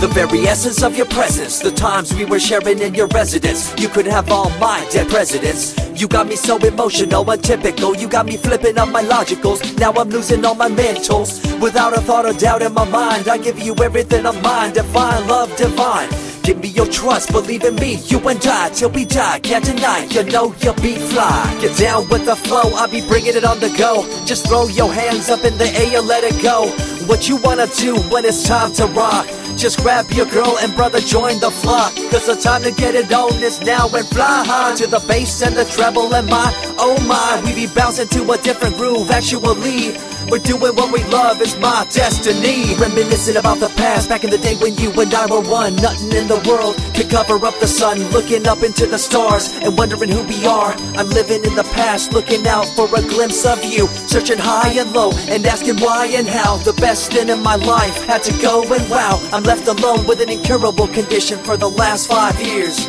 The very essence of your presence, the times we were sharing in your residence. You could have all my dead presidents. You got me so emotional, untypical. You got me flipping up my logicals. Now I'm losing all my mentals. Without a thought or doubt in my mind, I give you everything of mine. Divine love, divine. Give me your trust, believe in me, you and I, till we die, can't deny, you know you'll be fly. Get down with the flow, I'll be bringing it on the go. Just throw your hands up in the air, let it go. What you wanna do when it's time to rock? Just grab your girl and brother, join the flock. Cause the time to get it on is now and fly high to the bass and the treble and my, oh my. We be bouncing to a different groove, actually. We're doing what we love, it's my destiny. Reminiscing about the past, back in the day when you and I were one. Nothing in the world could cover up the sun. Looking up into the stars and wondering who we are. I'm living in the past, looking out for a glimpse of you. Searching high and low and asking why and how. The best thing in my life had to go, and wow, I'm left alone with an incurable condition for the last 5 years.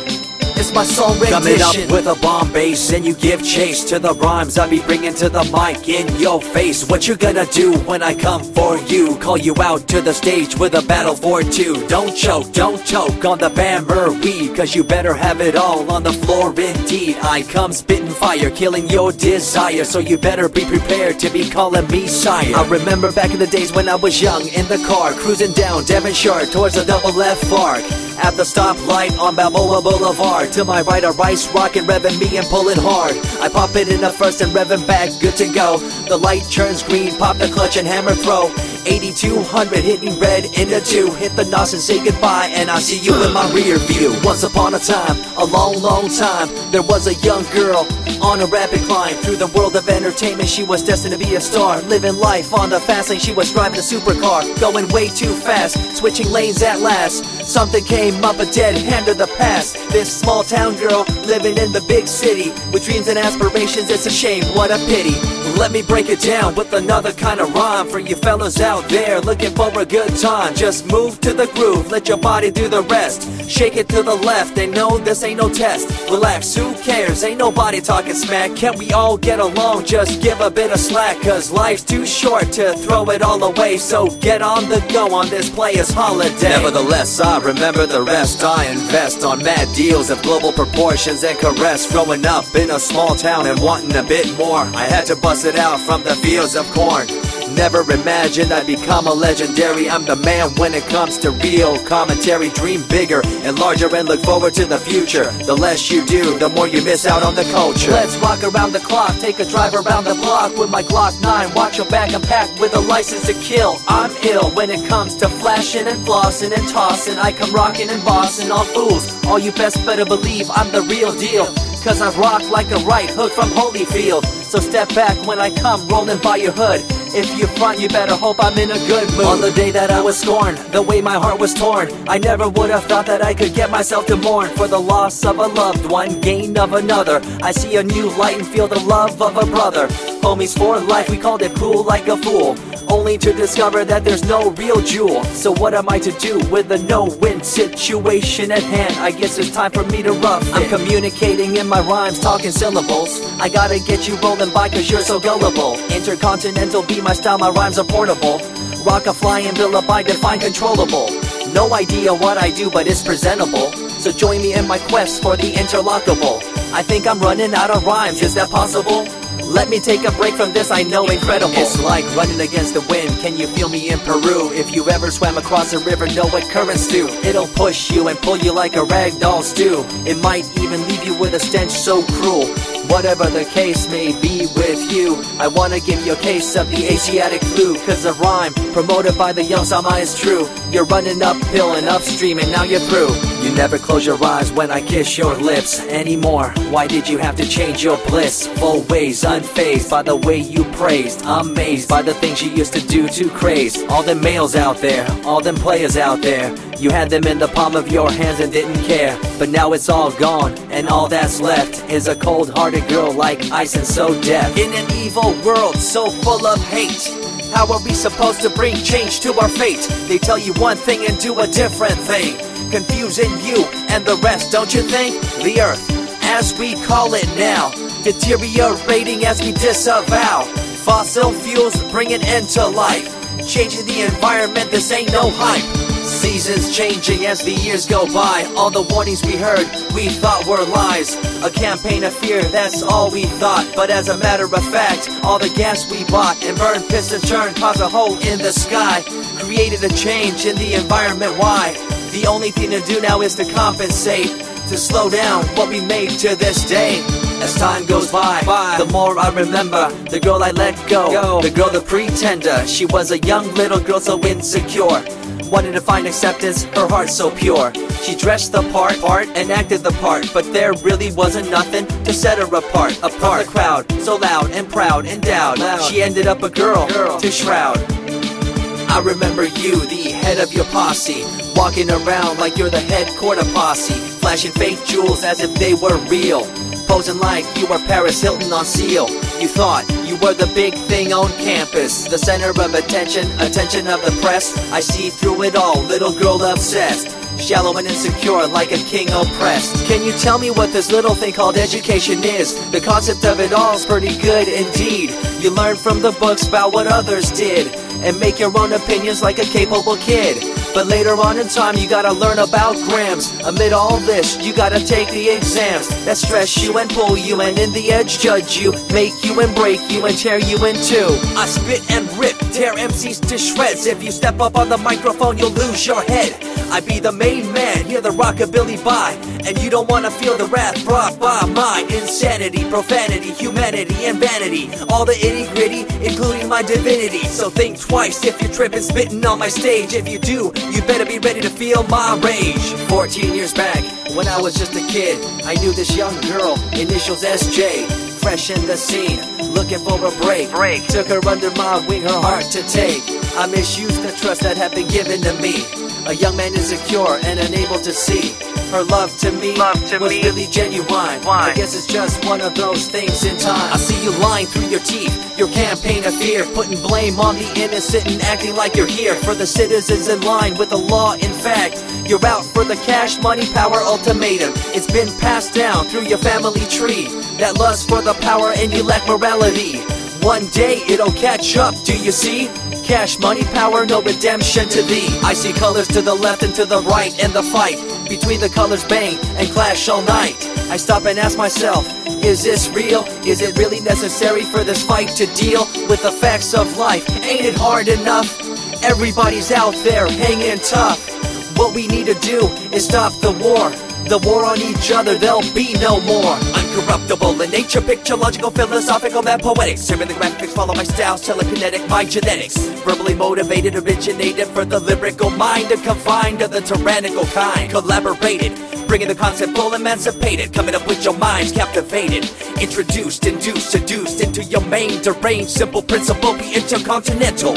It's my song rendition. Coming up with a bomb bass and you give chase to the rhymes I be bringing to the mic in your face. What you gonna do when I come for you? Call you out to the stage with a battle for two. Don't choke on the bammer weed, cause you better have it all on the floor indeed. I come spitting fire, killing your desire, so you better be prepared to be calling me sire. I remember back in the days when I was young, in the car, cruising down Devonshire towards the double left fork. At the stoplight on Balboa Boulevard, to my right a rice rockin', revving me and pulling hard. I pop it in the first and revving back, good to go. The light turns green, pop the clutch and hammer throw. 8200 hitting red into 2. Hit the nos and say goodbye, and I see you in my rear view. Once upon a time, a long time, there was a young girl on a rapid climb through the world of entertainment. She was destined to be a star, living life on the fast lane. She was driving a supercar, going way too fast, switching lanes at last. Something came up, a dead hand of the past. This small town girl living in the big city with dreams and aspirations. It's a shame, what a pity. Let me break it down with another kind of rhyme for you fellas out there looking for a good time. Just move to the groove, let your body do the rest. Shake it to the left, they know this ain't no test. Relax, who cares, ain't nobody talking smack. Can't we all get along, just give a bit of slack. Cause life's too short to throw it all away, so get on the go on this player's holiday. Nevertheless, I remember the rest. I invest on mad deals of global proportions and caress. Growing up in a small town and wanting a bit more, I had to bust it out from the fields of corn. Never imagined I'd become a legendary. I'm the man when it comes to real commentary. Dream bigger and larger and look forward to the future. The less you do, the more you miss out on the culture. Let's rock around the clock, take a drive around the block with my Glock 9. Watch your back, I'm packed with a license to kill. I'm ill when it comes to flashing and flossing and tossing. I come rocking and bossing all fools. All you best better believe I'm the real deal, cause I rock like a right hook from Holyfield. So step back when I come rolling by your hood. If you front, you better hope I'm in a good mood. On the day that I was scorned, the way my heart was torn, I never would have thought that I could get myself to mourn for the loss of a loved one, gain of another. I see a new light and feel the love of a brother. Homies for life, we called it cool like a fool, only to discover that there's no real jewel. So what am I to do with a no-win situation at hand? I guess it's time for me to rough it. I'm communicating in my rhymes, talking syllables. I gotta get you rolling by cause you're so gullible. Intercontinental be my style, my rhymes are portable. Rock a flying villa by define controllable. No idea what I do, but it's presentable. So join me in my quest for the interlockable. I think I'm running out of rhymes, is that possible? Let me take a break from this, I know incredible. It's like running against the wind, can you feel me in Peru? If you ever swam across a river, know what currents do. It'll push you and pull you like a ragdoll stew. It might even leave you with a stench so cruel. Whatever the case may be with you, I wanna give you a case of the Asiatic flu. Cause the rhyme promoted by the young Sama is true. You're running uphill and upstream and now you're through. You never close your eyes when I kiss your lips anymore. Why did you have to change your blissful ways? Unfazed by the way you praised, amazed by the things you used to do to craze. All them males out there, all them players out there, you had them in the palm of your hands and didn't care. But now it's all gone, and all that's left is a cold-hearted girl like ice and so deaf. In an evil world so full of hate, how are we supposed to bring change to our fate? They tell you one thing and do a different thing, confusing you and the rest, don't you think? The earth, as we call it now, deteriorating as we disavow. Fossil fuels bring an end to life. changing the environment, this ain't no hype. Seasons changing as the years go by. All the warnings we heard, we thought were lies. A campaign of fear, that's all we thought. But as a matter of fact, all the gas we bought and burned, pissed and churned, caused a hole in the sky. Created a change in the environment, why? The only thing to do now is to compensate, to slow down what we made to this day. As time goes by, the more I remember the girl I let go, the girl, the pretender. She was a young little girl so insecure, wanted to find acceptance, her heart so pure. She dressed the part and acted the part, but there really wasn't nothing to set her apart. From the crowd, so loud and proud, endowed, she ended up a girl to shroud. I remember you, the head of your posse, walking around like you're the head quarter posse, flashing fake jewels as if they were real, posing like you were Paris Hilton on seal. You thought you were the big thing on campus, the center of attention of the press. I see through it all, little girl obsessed, shallow and insecure like a king oppressed. Can you tell me what this little thing called education is? The concept of it all's pretty good indeed. You learn from the books about what others did and make your own opinions like a capable kid. But later on in time you gotta learn about grams. Amid all this you gotta take the exams that stress you and pull you, and in the edge judge you, make you and break you and tear you in two. I spit and rip, tear MCs to shreds. If you step up on the microphone you'll lose your head. I be the main man, hear the rockabilly by, and you don't wanna feel the wrath brought by my insanity, profanity, humanity, and vanity. All the itty gritty, including my divinity. So think twice if you're tripping, spitting on my stage. If you do, you better be ready to feel my rage. 14 years back, when I was just a kid, I knew this young girl, initials SJ, fresh in the scene, looking for a break. Took her under my wing, her heart to take. I misused the trust that had been given to me. A young man insecure and unable to see her love to me was really genuine. I guess it's just one of those things in time. I see you lying through your teeth, your campaign of fear, putting blame on the innocent and acting like you're here for the citizens in line with the law. In fact, you're out for the cash, money, power ultimatum. It's been passed down through your family tree, that lust for the power, and you lack morality. One day it'll catch up, do you see? Cash, money, power, no redemption to thee. I see colors to the left and to the right, and the fight between the colors bang and clash all night. I stop and ask myself, is this real? Is it really necessary for this fight to deal with the facts of life? Ain't it hard enough? Everybody's out there hanging tough. What we need to do is stop the war on each other, there'll be no more. Uncorruptible in nature, picture, logical, philosophical, and poetic. Serving the graphics, follow my style, telekinetic, my genetics. Verbally motivated, originated for the lyrical mind, and confined to the tyrannical kind. Collaborated, bringing the concept full emancipated, coming up with your minds captivated. Introduced, induced, seduced into your main deranged, simple principle, be intercontinental.